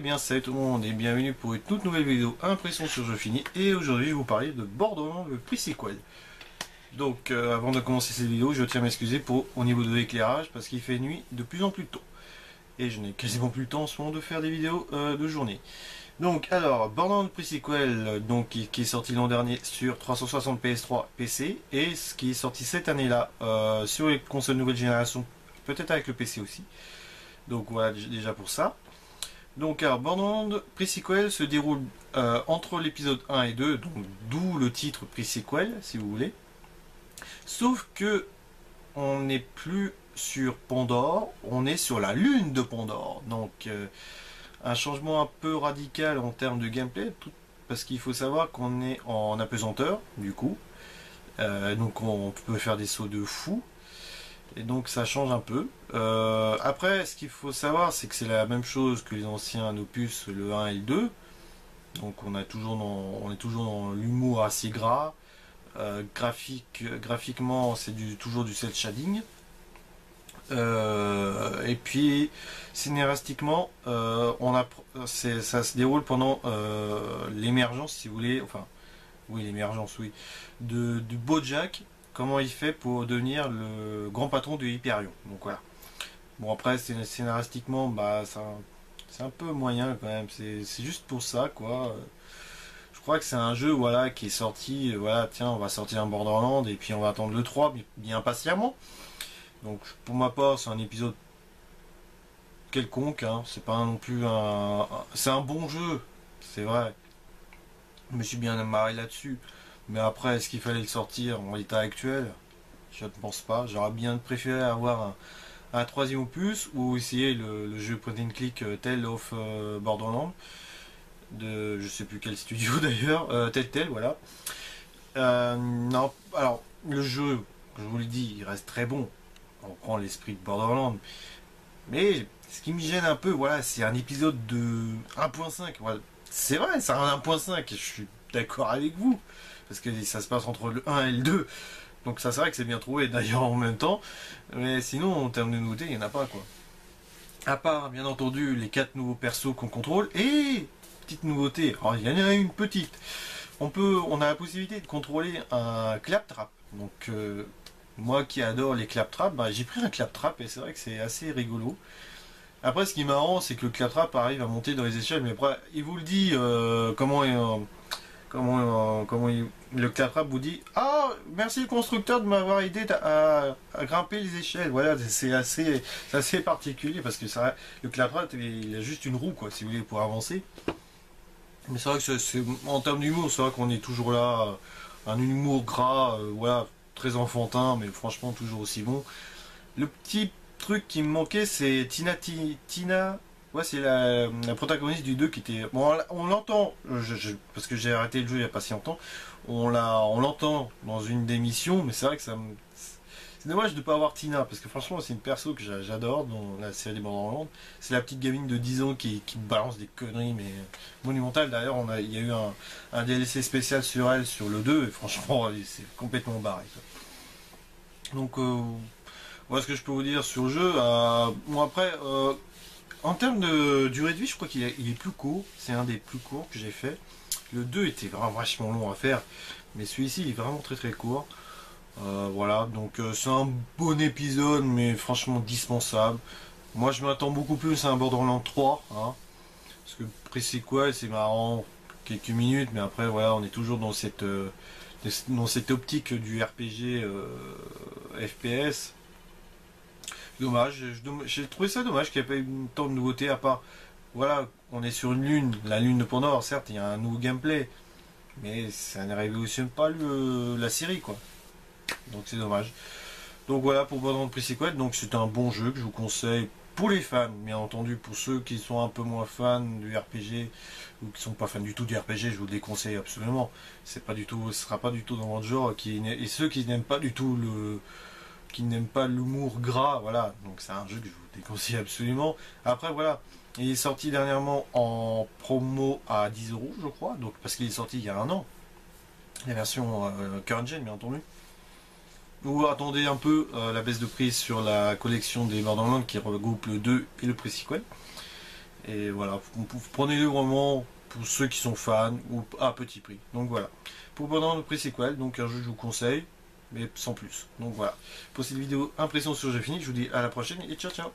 bien salut tout le monde et bienvenue pour une toute nouvelle vidéo impression sur jeu fini. Et aujourd'hui je vais vous parler de Borderlands le Pre-Sequel. Donc avant de commencer cette vidéo, je tiens à m'excuser pour au niveau de l'éclairage parce qu'il fait nuit de plus en plus tôt. Et je n'ai quasiment plus le temps en ce moment de faire des vidéos de journée. Donc alors, Borderlands Pre-Sequel donc, qui est sorti l'an dernier sur 360 PS3 PC et ce qui est sorti cette année là sur les consoles nouvelle génération, peut-être avec le PC aussi. Donc voilà déjà pour ça. Donc alors, Borderlands Pre-Sequel se déroule entre l'épisode 1 et 2, donc d'où le titre Pre-Sequel si vous voulez. Sauf que on n'est plus sur Pandore, on est sur la lune de Pandore. Donc un changement un peu radical en termes de gameplay, parce qu'il faut savoir qu'on est en apesanteur du coup. Donc on peut faire des sauts de fou. Et donc ça change un peu. Après, ce qu'il faut savoir, c'est que c'est la même chose que les anciens opus, le 1 et le 2. Donc on est toujours dans l'humour assez gras. Graphiquement, c'est toujours du cel shading. Et puis scénaristiquement, ça se déroule pendant l'émergence, si vous voulez, enfin, oui, l'émergence, oui, du Bojack. Comment il fait pour devenir le grand patron de Hyperion. Donc voilà. Bon après scénaristiquement bah c'est un peu moyen quand même. C'est juste pour ça quoi. Je crois que c'est un jeu voilà qui est sorti. Voilà tiens on va sortir un Borderlands et puis on va attendre le 3 bien patiemment. Donc pour ma part c'est un épisode quelconque. Hein. C'est pas non plus c'est un bon jeu. C'est vrai. Je me suis bien marré là-dessus. Mais après, est-ce qu'il fallait le sortir en l'état actuel? Je ne pense pas. J'aurais bien préféré avoir un troisième opus ou essayer le jeu point and click Tale of Borderlands de je sais plus quel studio d'ailleurs, Telltale, voilà. Non, alors le jeu, je vous le dis, il reste très bon. On prend l'esprit de Borderlands, mais ce qui me gêne un peu, voilà, c'est un épisode de 1.5. Voilà. C'est vrai, c'est un 1.5. Je suis d'accord avec vous. Parce que ça se passe entre le 1 et le 2. Donc ça c'est vrai que c'est bien trouvé d'ailleurs en même temps. Mais sinon en termes de nouveautés, il n'y en a pas quoi. À part bien entendu les 4 nouveaux persos qu'on contrôle. Et petite nouveauté, alors il y en a une petite. On a la possibilité de contrôler un claptrap. Donc moi qui adore les claptraps, bah, j'ai pris un claptrap et c'est vrai que c'est assez rigolo. Après ce qui est marrant c'est que le claptrap arrive à monter dans les échelles. Mais après il vous le dit comment le claptrap vous dit ah merci le constructeur de m'avoir aidé à grimper les échelles. Voilà, c'est assez particulier parce que ça, le claptrap il a juste une roue quoi si vous voulez pour avancer. Mais c'est vrai que en termes d'humour c'est vrai qu'on est toujours là, un humour gras, voilà, très enfantin mais franchement toujours aussi bon. Le petit truc qui me manquait c'est Tina. Ouais, c'est la protagoniste du 2 qui était. Bon, on l'entend, parce que j'ai arrêté le jeu il n'y a pas si longtemps. On l'entend dans une des missions, mais c'est vrai que c'est dommage de ne pas avoir Tina, parce que franchement, c'est une perso que j'adore dans la série des Borderlands. C'est la petite gamine de 10 ans qui balance des conneries, mais monumentales. D'ailleurs, il y a eu un DLC spécial sur elle, sur le 2, et franchement, c'est complètement barré. Donc, voilà ce que je peux vous dire sur le jeu. Bon, après. En termes de durée de vie, je crois qu'il est plus court. C'est un des plus courts que j'ai fait. Le 2 était vraiment vachement long à faire. Mais celui-ci, il est vraiment très très court. Voilà, donc c'est un bon épisode, mais franchement dispensable. Moi, je m'attends beaucoup plus à un Borderlands 3. Hein, parce que Pre-Sequel, c'est marrant, quelques minutes. Mais après, voilà, on est toujours dans cette optique du RPG FPS. Dommage, j'ai trouvé ça dommage qu'il n'y ait pas eu tant de nouveautés à part. Voilà, on est sur une lune, la lune de Pandore, certes, il y a un nouveau gameplay, mais ça ne révolutionne pas la série, quoi. Donc c'est dommage. Donc voilà pour Borderlands Pre-Sequel, donc c'est un bon jeu que je vous conseille pour les fans, bien entendu, pour ceux qui sont un peu moins fans du RPG ou qui sont pas fans du tout du RPG, je vous le déconseille absolument. C'est pas du tout, ce sera pas du tout dans votre genre, et ceux qui n'aiment pas du tout qui n'aiment pas l'humour gras, voilà, donc c'est un jeu que je vous déconseille absolument. Après voilà, il est sorti dernièrement en promo à 10 € je crois, donc parce qu'il est sorti il y a un an, la version current gen bien entendu. Ou attendez un peu la baisse de prix sur la collection des Borderlands qui regroupe le 2 et le Pre-Sequel. Et voilà, prenez-le vraiment pour ceux qui sont fans ou à petit prix. Donc voilà. Pour pendant le pré-sequel, donc un jeu que je vous conseille, mais sans plus. Donc voilà. Pour cette vidéo impression sur le jeu fini, je vous dis à la prochaine et ciao ciao.